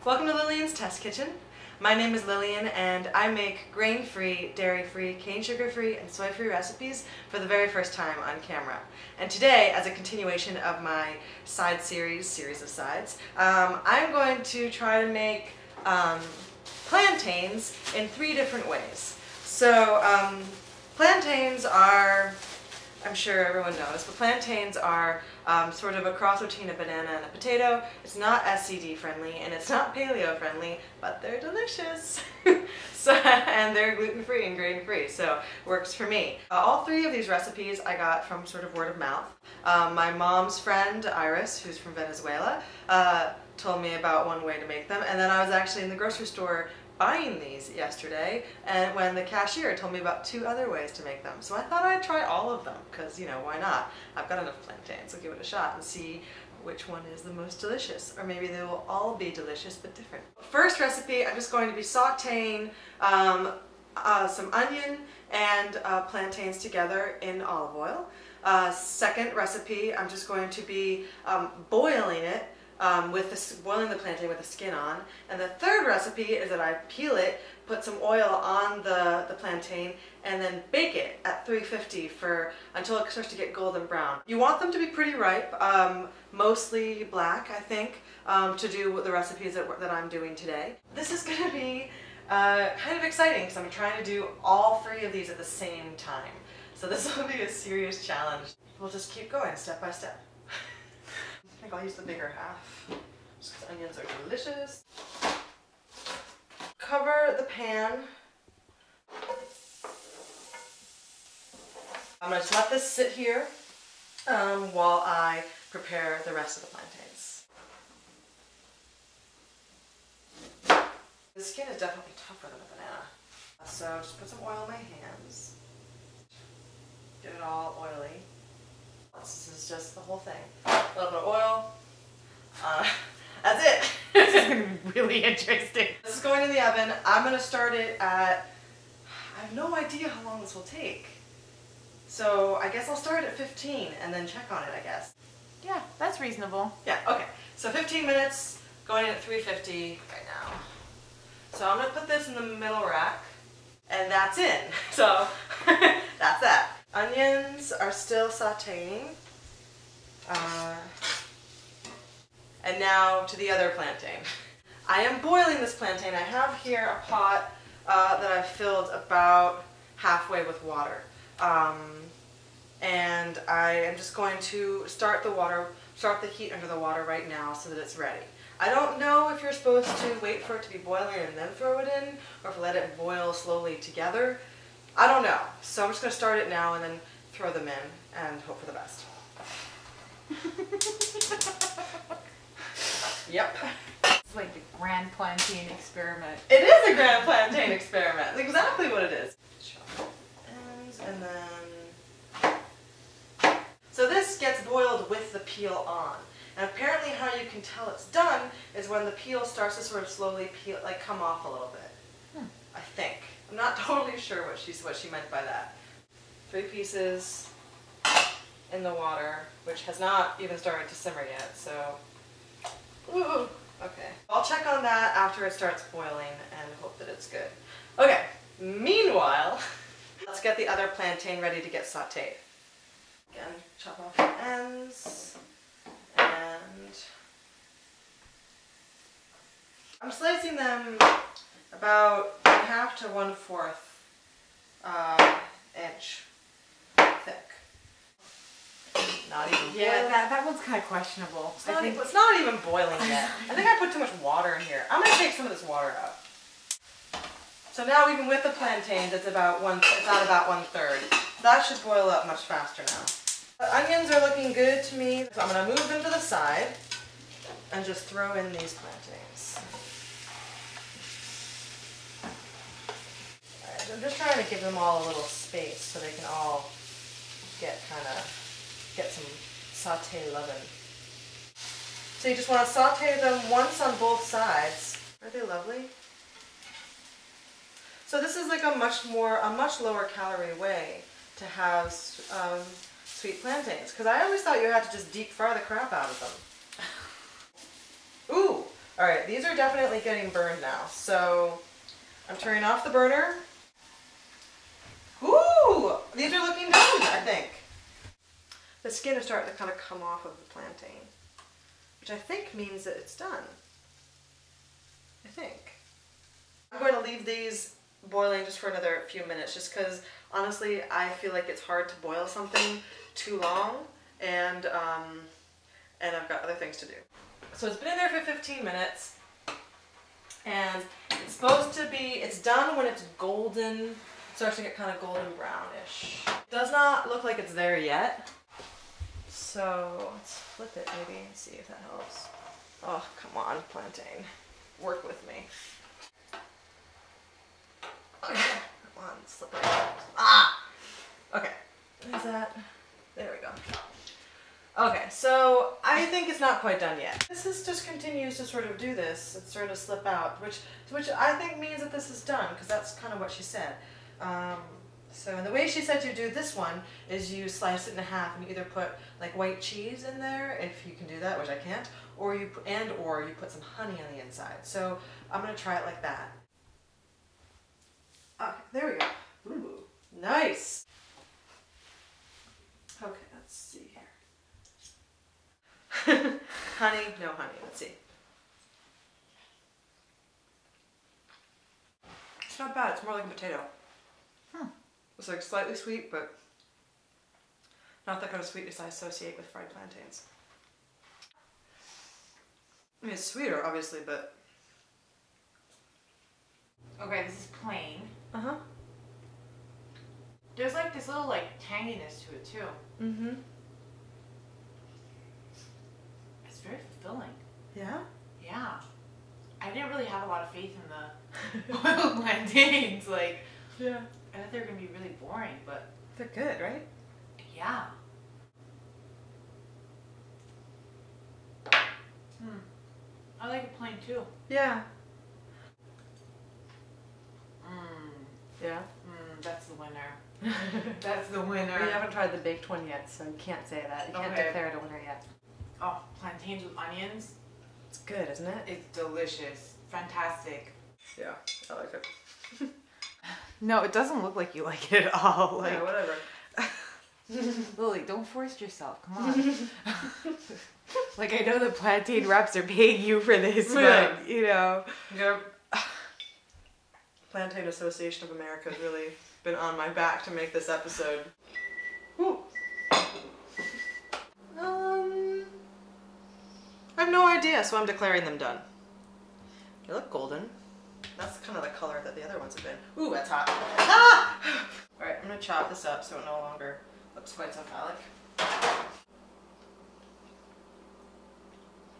Welcome to Lillian's Test Kitchen. My name is Lillian and I make grain-free, dairy-free, cane sugar-free, and soy-free recipes for the very first time on camera. And today, as a continuation of my side series of sides, I'm going to try to make plantains in 3 different ways. So plantains are, I'm sure everyone knows, but plantains are sort of a cross between a banana and a potato. It's not SCD friendly and it's not paleo friendly, but they're delicious. And they're gluten-free and grain-free, so works for me. All 3 of these recipes I got from sort of word of mouth. My mom's friend, Iris, who's from Venezuela, told me about one way to make them, and then I was actually in the grocery store buying these yesterday, and when the cashier told me about 2 other ways to make them. So I thought I'd try all of them, because, you know, why not? I've got enough plantains, so give it a shot and see which one is the most delicious. Or maybe they will all be delicious, but different. First recipe, I'm just going to be sauteing some onion and plantains together in olive oil. Second recipe, I'm just going to be boiling it, boiling the plantain with the skin on. And the third recipe is that I peel it, put some oil on the plantain, and then bake it at 350 until it starts to get golden brown. You want them to be pretty ripe, mostly black, I think, to do the recipes that I'm doing today. This is going to be kind of exciting because I'm trying to do all 3 of these at the same time. So this will be a serious challenge. We'll just keep going step by step. I think I'll use the bigger half, just because onions are delicious. Cover the pan. I'm going to just let this sit here while I prepare the rest of the plantains. The skin is definitely tougher than a banana. So just put some oil in my hands. Get it all oily. This is just the whole thing. A little bit of oil. That's it. This is going to be really interesting. This is going in the oven. I'm going to start it at, I have no idea how long this will take. So I guess I'll start at 15 and then check on it, I guess. Yeah, that's reasonable. Yeah, okay. So 15 minutes, going in at 350 right now. So I'm going to put this in the middle rack, and that's in. So that's that. Onions are still sauteing. And now to the other plantain. I am boiling this plantain. I have here a pot that I've filled about halfway with water. And I am just going to start the heat under the water right now so that it's ready. I don't know if you're supposed to wait for it to be boiling and then throw it in, or if let it boil slowly together. I don't know. So I'm just going to start it now and then throw them in and hope for the best. Yep. It's like the Grand Plantain experiment. It is a Grand Plantain experiment. That's exactly what it is. Ends and then... So this gets boiled with the peel on. And apparently how you can tell it's done is when the peel starts to sort of slowly peel, like come off a little bit. I think. I'm not totally sure what she meant by that. 3 pieces in the water, which has not even started to simmer yet, so... Ooh, okay. I'll check on that after it starts boiling and hope that it's good. Okay, meanwhile, let's get the other plantain ready to get sauteed. Again, chop off the ends, and I'm slicing them about 1/2 to 1/4 inch thick. Not even Yeah, that one's kind of questionable. It's not even boiling yet. I think I put too much water in here. I'm going to take some of this water out. So now even with the plantains, it's at about 1/3. That should boil up much faster now. The onions are looking good to me, so I'm going to move them to the side and just throw in these plantains. Alright, I'm just trying to give them all a little space so they can all get some sauté lovin'. So you just want to sauté them once on both sides. Are they lovely? So this is like a much lower calorie way to have sweet plantains, because I always thought you had to just deep fry the crap out of them. Ooh, All right, these are definitely getting burned now. So I'm turning off the burner. Ooh, these are looking done, I think. The skin is starting to kind of come off of the plantain, which I think means that it's done. I think. I'm going to leave these boiling just for another few minutes, just because honestly I feel like it's hard to boil something too long, and I've got other things to do. So it's been in there for 15 minutes, and it's supposed to be, it's done when it's golden, starts to get kind of golden brownish. It does not look like it's there yet, so let's flip it maybe and see if that helps. Oh, come on, plantain, work with me. Okay, come on, slip it. Ah! Okay, is that, there we go. Okay, so I think it's not quite done yet. This is just continues to sort of do this and sort of slip out, which I think means that this is done, because that's kind of what she said. So the way she said you do this one is you slice it in half and you either put like white cheese in there, if you can do that, which I can't, or you put some honey on the inside. So I'm gonna try it like that. Okay, there we go. Ooh, nice. Okay, let's see here. Honey, no honey. Let's see. It's not bad. It's more like a potato. It's like slightly sweet, but not that kind of sweetness I associate with fried plantains. I mean, it's sweeter, obviously, but... Okay, this is plain. Uh-huh. There's like this little like tanginess to it too. Mm-hmm. It's very fulfilling. Yeah? Yeah. I didn't really have a lot of faith in the boiled plantains. Like, Yeah. I thought they were going to be really boring, but... They're good, right? Yeah. I like it plain too. Yeah. Yeah? That's the winner. That's the winner. We haven't tried the baked one yet, so you can't say that. You can't declare it a winner yet. Oh, plantains with onions. It's good, isn't it? It's delicious. Fantastic. Yeah, I like it. No, it doesn't look like you like it at all. Like, yeah, whatever. Lily, don't force yourself. Come on. Like, I know the plantain reps are paying you for this, Yeah. but, you know. Yep. Plantain Association of America has really been on my back to make this episode. Woo. I have no idea, so I'm declaring them done. They look golden. That's kind of the color that the other ones have been. Ooh, that's hot. Ah! Alright, I'm going to chop this up so it no longer looks quite so phallic.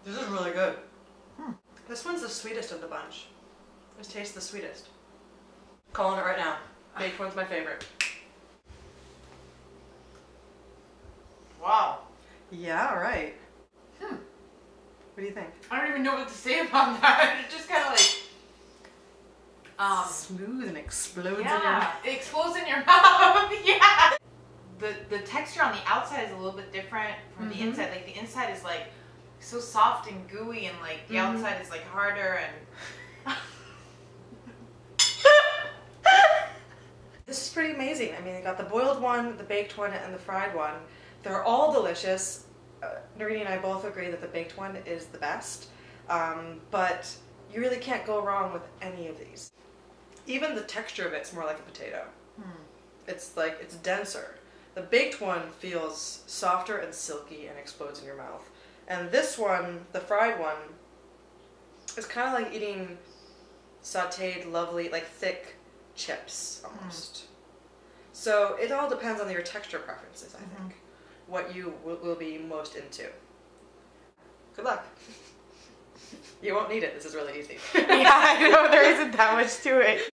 This is really good. This one's the sweetest of the bunch. This tastes the sweetest. Calling it right now. Baked one's my favorite. Wow. Yeah, right. What do you think? I don't even know what to say about that. It just kind of like... smooth and explodes in your yeah, mouth. it explodes in your mouth. Yeah. The texture on the outside is a little bit different from the inside. Like the inside is like so soft and gooey, and like the outside is like harder and. This is pretty amazing. I mean, I got the boiled one, the baked one, and the fried one. They're all delicious. Narini and I both agree that the baked one is the best, but you really can't go wrong with any of these. Even the texture of it's more like a potato. It's like, it's denser. The baked one feels softer and silky and explodes in your mouth. And this one, the fried one, is kind of like eating sautéed, lovely, like thick chips almost. So it all depends on your texture preferences, I think. What you will be most into. Good luck. You won't need it. This is really easy. Yeah, I know there isn't that much to it.